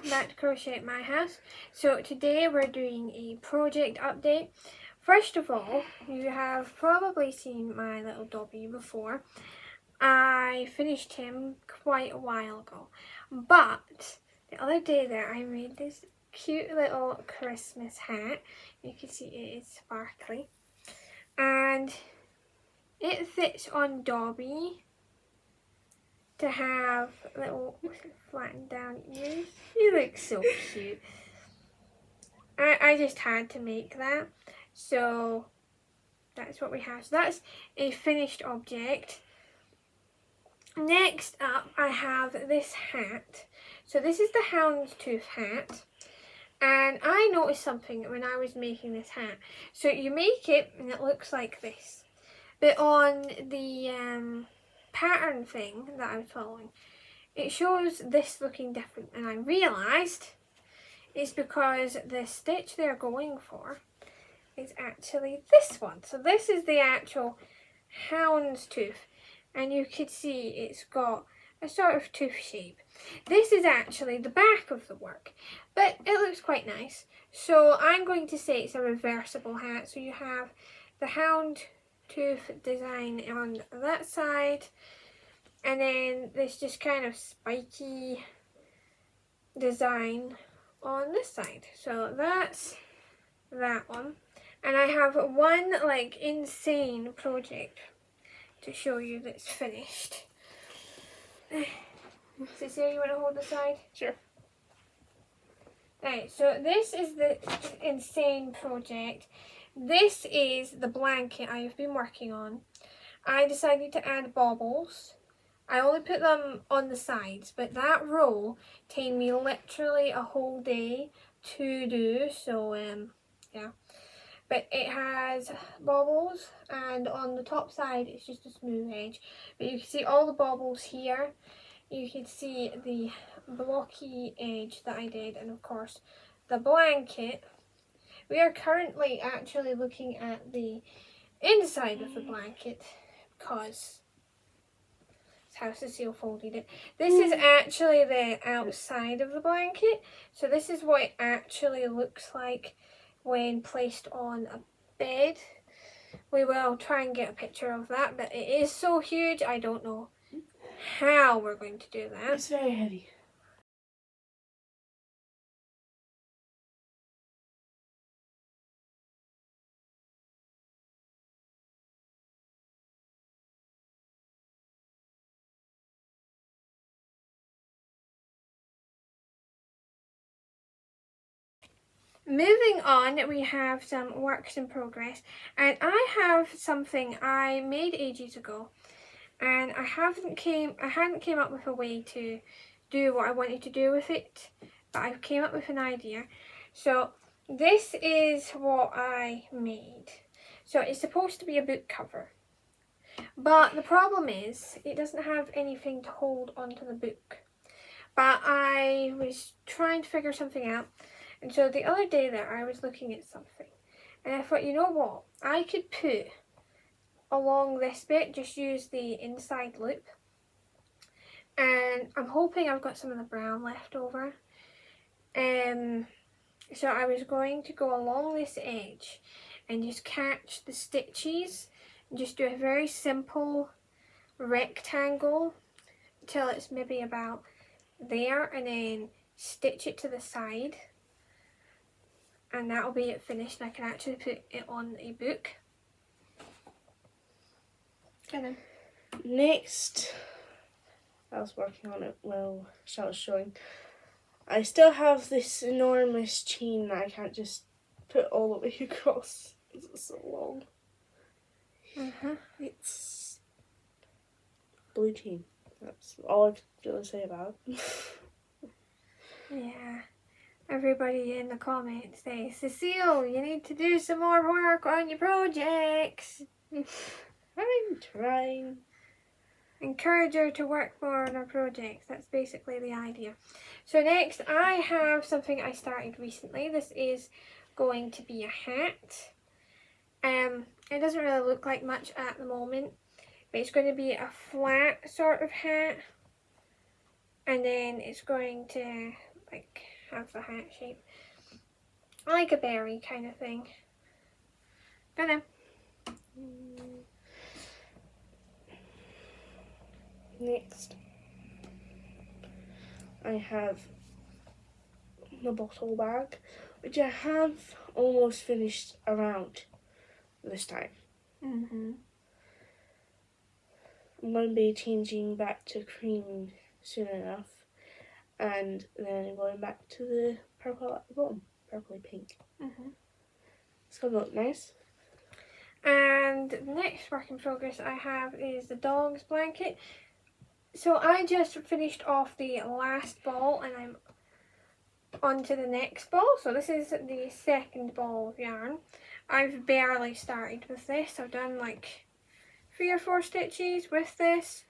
back to Crochet at My House. So today we're doing a project update. First of all, you have probably seen my little Dobby before. I finished him quite a while ago, but the other day there I made this cute little Christmas hat. You can see it is sparkly and it fits on Dobby to have little flattened down ears. He looks so cute. I just had to make that, so that's what we have. So that's a finished object. Next up I have this hat. So this is the houndstooth hat, and I noticed something when I was making this hat. So you make it and it looks like this, but on the pattern thing that I was following, it shows this looking different, and I realised it's because the stitch they're going for is actually this one. So this is the actual houndstooth, and you can see it's got a sort of tooth shape. This is actually the back of the work, but it looks quite nice. So I'm going to say it's a reversible hat. So you have the houndstooth design on that side, and then this just kind of spiky design on this side. So that's that one. And I have one like insane project to show you that's finished. Cecilia, you want to hold the side? Sure. Right, so this is the insane project. This is the blanket I have been working on. I decided to add baubles. I only put them on the sides, but that row took me literally a whole day to do, so yeah. But it has baubles, and on the top side it's just a smooth edge. But you can see all the baubles here. You can see the blocky edge that I did, and of course the blanket. We are currently actually looking at the inside of the blanket because how Cecile folded it. This is actually the outside of the blanket, so this is what it actually looks like when placed on a bed. We will try and get a picture of that, but it is so huge I don't know how we're going to do that. It's very heavy. Moving on, we have some works in progress, and I have something I made ages ago, and I hadn't came up with a way to do what I wanted to do with it, but I came up with an idea. So this is what I made. So it's supposed to be a book cover, but the problem is it doesn't have anything to hold onto the book. But I was trying to figure something out. And so the other day there, I was looking at something, and I thought, you know what, I could put along this bit, just use the inside loop, and I'm hoping I've got some of the brown left over. So I was going to go along this edge and just catch the stitches and just do a very simple rectangle till it's maybe about there, and then stitch it to the side. And that'll be it finished, and I can actually put it on a book. And then Next, I was working on it while Charlotte was showing. I still have this enormous chain that I can't just put all the way across because it's so long. It's blue chain. That's all I can really say about it. Yeah. Everybody in the comments say, Cecile, you need to do some more work on your projects. I'm trying. Encourage her to work more on her projects. That's basically the idea. So next, I have something I started recently. This is going to be a hat. It doesn't really look like much at the moment, but it's going to be a flat sort of hat. And then it's going to like have the hat shape. I like a berry kind of thing. Go then. Next, I have the bottle bag, which I have almost finished around this time. Mm-hmm. I'm going to be changing back to cream soon enough, and then going back to the purple at the bottom, purpley pink. Mm-hmm. It's going to look nice. And the next work in progress I have is the dog's blanket. So I just finished off the last ball and I'm on to the next ball. So this is the second ball of yarn. I've barely started with this. I've done like 3 or 4 stitches with this.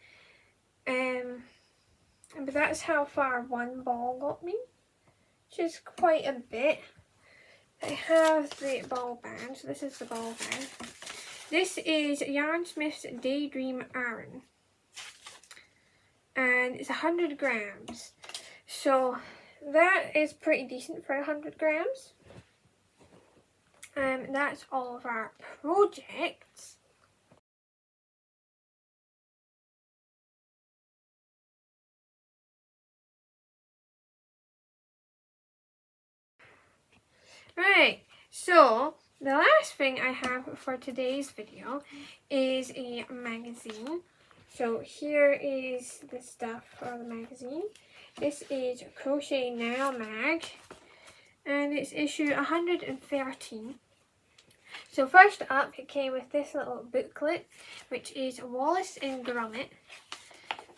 But that's how far one ball got me, which is quite a bit. I have the ball band. So this is the ball band. This is Yarnsmith's Daydream Iron. And it's 100 grams. So that is pretty decent for 100 grams. That's all of our projects. Right, so the last thing I have for today's video is a magazine. So here is the stuff for the magazine. This is Crochet Now Mag, and it's issue 113. So first up, it came with this little booklet, which is Wallace and Gromit,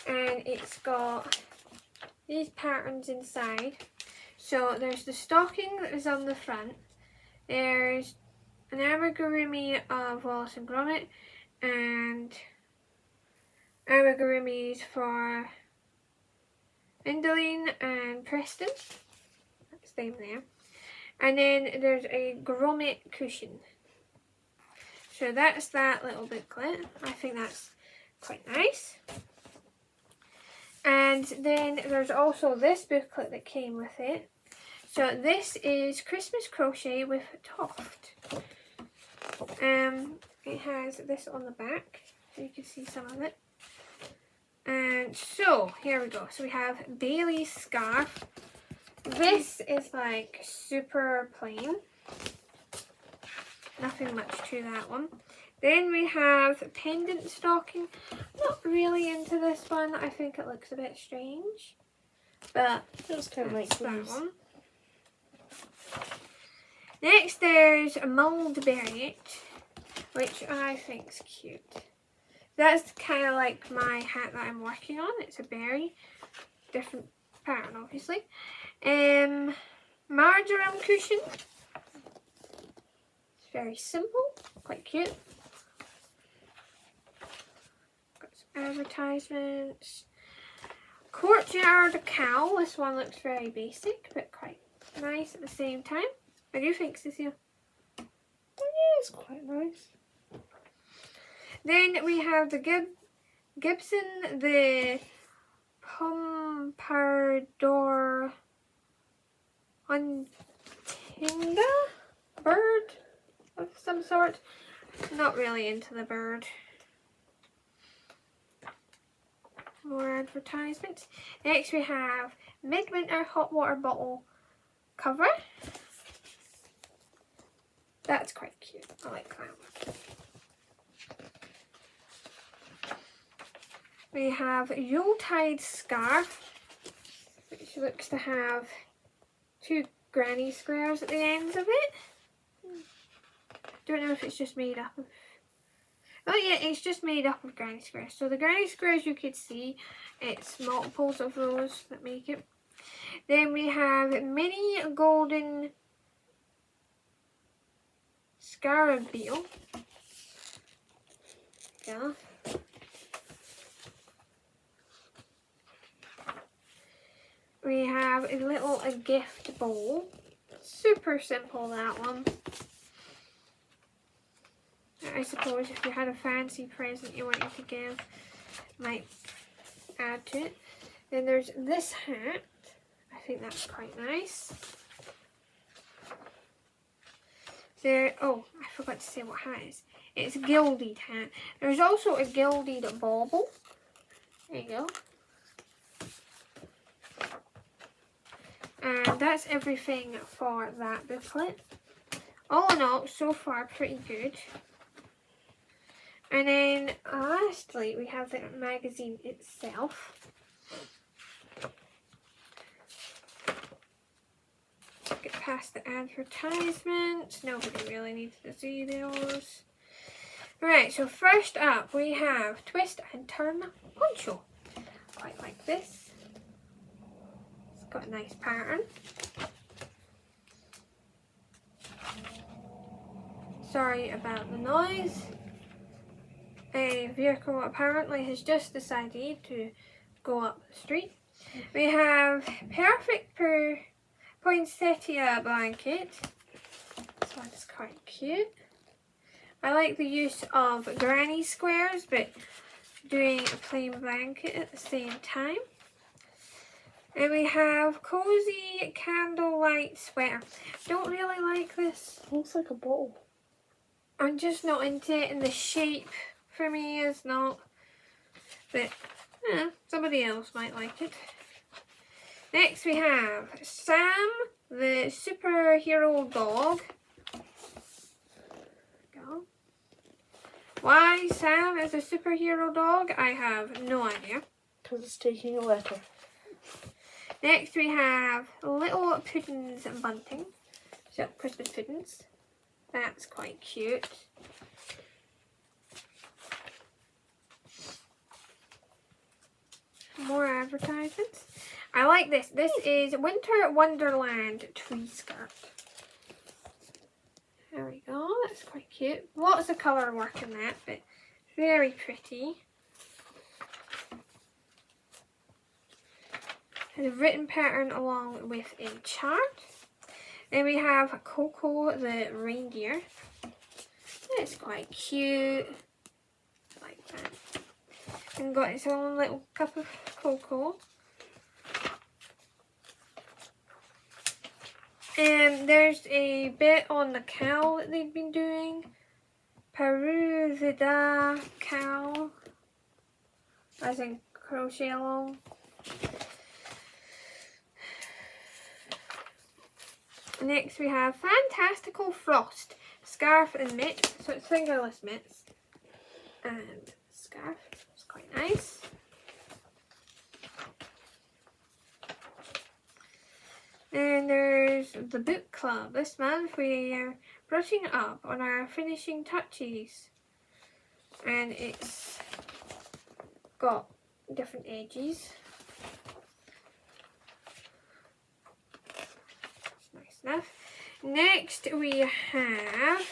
and it's got these patterns inside. So there's the stocking that is on the front, there's an amigurumi of Wallace and Gromit, and amigurumis for Mindaline and Preston. That's them there. And then there's a grommet cushion. So that's that little booklet. I think that's quite nice. And then there's also this booklet that came with it. So this is Christmas Crochet with Toft. It has this on the back, so you can see some of it. And so here we go. So we have Bailey's scarf. This is like super plain. Nothing much to that one. Then we have pendant stocking. Not really into this one. I think it looks a bit strange. But It's kind of like that these. one. Next there's Moldberry, which I think's cute. That's kind of like my hat that I'm working on. It's a berry. Different pattern, obviously. Marjoram cushion. It's very simple. Quite cute. Got some advertisements. Courtyard cowl. This one looks very basic, but quite nice at the same time. What do you think, Cecilia? Oh yeah, it's quite nice. Then we have the Gibson, the Pompadour Huntinga bird of some sort. Not really into the bird. More advertisements. Next we have Midwinter hot water bottle cover. That's quite cute. I like that one. We have Yuletide scarf, which looks to have 2 granny squares at the ends of it. Don't know if it's just made up of... Oh yeah, it's just made up of granny squares. So the granny squares you could see, it's multiples of those that make it. Then we have mini golden scarab beetle. Yeah. We have a gift bowl. Super simple, that one. I suppose if you had a fancy present you wanted to give, might add to it. Then there's this hat. I think that's quite nice. There, oh, I forgot to say what hat it is. It's a gilded hat. There's also a gilded bauble. There you go. And that's everything for that booklet. All in all, so far, pretty good. And then lastly, we have the magazine itself. Get past the advertisements. Nobody really needs to see those. Right, so first up we have Twist and Turn Poncho. Quite like this. It's got a nice pattern. Sorry about the noise. A vehicle apparently has just decided to go up the street. We have Perfect Poinsettia blanket. This one's quite cute. I like the use of granny squares, but doing a plain blanket at the same time. And we have Cozy Candlelight Sweater. Don't really like this. It looks like a bottle. I'm just not into it, and the shape for me is not. But somebody else might like it. Next we have Sam, the superhero dog. Go. Why Sam is a superhero dog, I have no idea. Because it's taking a letter. Next we have Little Puddings Bunting. So Christmas puddings. That's quite cute. More advertisements. I like this. This is Winter Wonderland tree skirt. There we go. That's quite cute. Lots of colour work in that, but very pretty. Has a written pattern along with a chart. Then we have Coco the reindeer. That's quite cute. I like that. And got its own little cup of cocoa. And there's a bit on the cowl that they've been doing. Peru Vida cowl. As in crochet along. Next we have Fantastical Frost scarf and mitts. So it's fingerless mitts and scarf. It's quite nice. And there's the book club. This month we are brushing up on our finishing touches, and it's got different edges. Enough. Next we have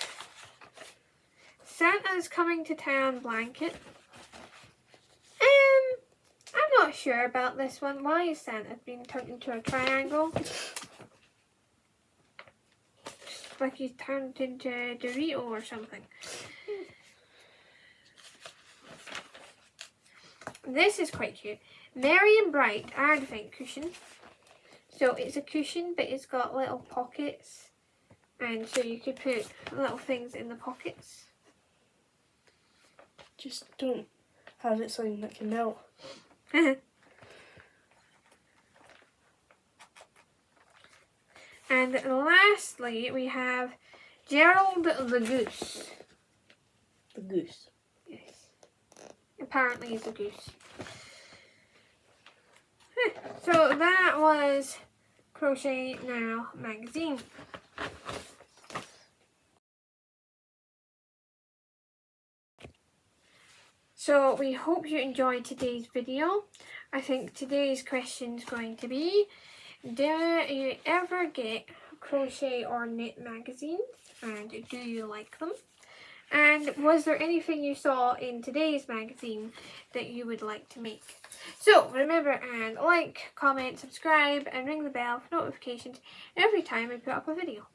Santa's Coming to Town blanket. I'm not sure about this one. Why is Santa being turned into a triangle? Like he's turned into a Dorito or something. This is quite cute. Merry and Bright Advent cushion. So it's a cushion, but it's got little pockets, and so you could put little things in the pockets. Just don't have it something that can melt. And lastly, we have Gerald the Goose. The goose. Yes. Apparently he's a goose. So that was Crochet Now magazine. So we hope you enjoyed today's video. I think today's question is going to be, do you ever get crochet or knit magazines, and do you like them? And was there anything you saw in today's magazine that you would like to make? So remember, and like, comment, subscribe, and ring the bell for notifications every time I put up a video.